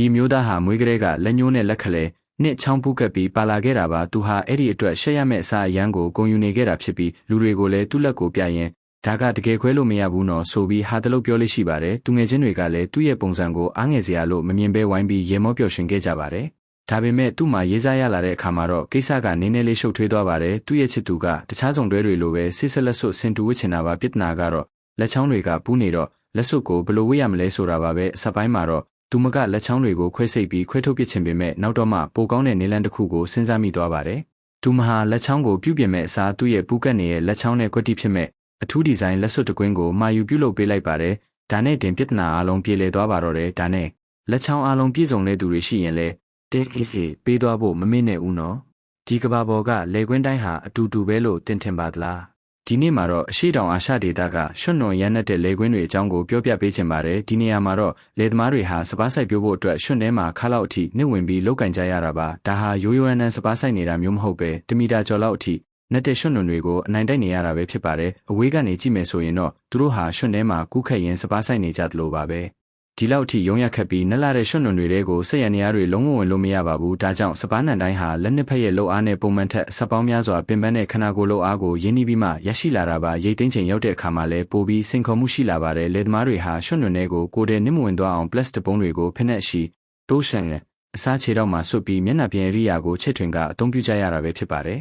ဒီမျိုးသားဟာမွေးကလေးကလက်ညှိုးနဲ့လက်ခလဲနှစ်ချောင်းပူးကပ်ပြီးပါလာခဲ့တာပါသူဟာအဲ့ဒီအတွက်ရှက်ရမယ့်အစာအရန်ကိုဂုံယူနေခဲ့တာဖြစ်ပြီးလူတွေကိုလည်းသူ့လက်ကိုပြရင်ဒါကတကယ်ခွဲလို့မရဘူးနော်ဆိုပြီးဟာတလို့ပြောလို့ရှိပါတယ်သူငယ်ချင်းတွေကလည်းသူ့ရဲ့ပုံစံကိုအားငယ်စရာလို့မမြင်ပဲဝိုင်းပြီးရေမောပျော်ရွှင်ခဲ့ကြပါတယ်ဒါပေမဲ့သူ့မှာရေးစားရလာတဲ့အခါမှာတော့ကိစ္စကနည်းနည်းလေးရှုပ်ထွေးသွားပါတယ်သူ့ရဲ့ချစ်သူကတခြားစုံတွဲတွေလိုပဲစစ်ဆက်လက်စွပ်ဆင်တူဝစ်ချင်တာပါပြဿနာကတော့လက်ချောင်းတွေကပူးနေတော့လက်စွပ်ကိုဘယ်လိုဝစ်ရမလဲဆိုတာပါပဲအစပိုင်းမှာတော့သူမကလက်ချောင်းတွေကိုခွဲစိတ်ပြီးခွဲထုတ်ပစ်ချင်ပေမဲ့နောက်တော့မှပိုကောင်းတဲ့နေလန်းတစ်ခုကိုစဉ်းစားမိသွားပါတယ်သူမဟာလက်ချောင်းကိုပြုပြင်မဲ့အစားသူ့ရဲ့ပူးကတ်နေတဲ့လက်ချောင်းနဲ့ကွက်တိဖြစ်မဲ့အထူးဒီဇိုင်းလက်စွပ်တစ်ကွင်းကိုမာယူပြုလုပ်ပေးလိုက်ပါတယ်ဒါနဲ့တင်ပြဿနာအလုံးပြေလည်သွားပါတော့တယ်ဒါနဲ့လက်ချောင်းအလုံးပြည့်စုံတဲ့သူတွေရှိရင်လည်းတင်းကိစီပေးသွားဖို့မမေ့နဲ့ဦးနော်ဒီကဘာပေါ်ကလေကွင်းတိုင်းဟာအတူတူပဲလို့တင်ထင်ပါသလားဒီနေ့မှာတော့အရှိတောင်အာရှဒေသကရွှွတ်နွန်ရမ်းတဲ့လေကွင်းတွေအကြောင်းကိုပြောပြပေးချင်ပါတယ်ဒီနေရာမှာတော့လေသမားတွေဟာစပားဆိုင်ပြိုးဖို့အတွက်ရွှွတ်ထဲမှာခါလောက်အထိနှိမ့်ဝင်ပြီးလောက်ကင်ကြရတာပါဒါဟာရိုးရိုးအန်းစပားဆိုင်နေတာမျိုးမဟုတ်ပဲ1မီတာကျော်လောက်အထိနဲ့တဲ့ရွှွတ်နွန်တွေကိုအနိုင်တိုက်နေရတာပဲဖြစ်ပါတယ်အဝေးကနေကြည့်မယ်ဆိုရင်တော့သူတို့ဟာရွှွတ်ထဲမှာကူးခတ်ရင်စပားဆိုင်နေကြသလိုပါပဲဒီလောက်ထိရုံးရခက်ပြီးနက်လာတဲ့ရွှွတ်နွန်တွေကိုစက်ရနေရတွေလုံးဝဝင်လို့မရပါဘူးဒါကြောင့်စပားနံတိုင်းဟာလက်နှစ်ဖက်ရဲ့လှုပ်အားနဲ့ပုံမှန်ထက်ဆက်ပေါင်းများစွာပင်ပန်းတဲ့ခနာကိုယ်လှုပ်အားကိုရင်းနှီးပြီးမှရရှိလာတာပါရိတ်သိမ်းချိန်ရောက်တဲ့အခါမှာလည်းပိုပြီးစိန်ခေါ်မှုရှိလာပါတယ်လေသမားတွေဟာရွှွတ်နွန်တွေကိုတဲ့နစ်မဝင်သွားအောင်ပလတ်စတစ်ပုံးတွေကိုဖိနက်ရှိတိုးရှန်အစားခြေတော့မှဆွတ်ပြီးမျက်နှာပြင်အရိယာကိုချစ်ထွင်ကအသုံးပြုကြရတာပဲဖြစ်ပါတယ်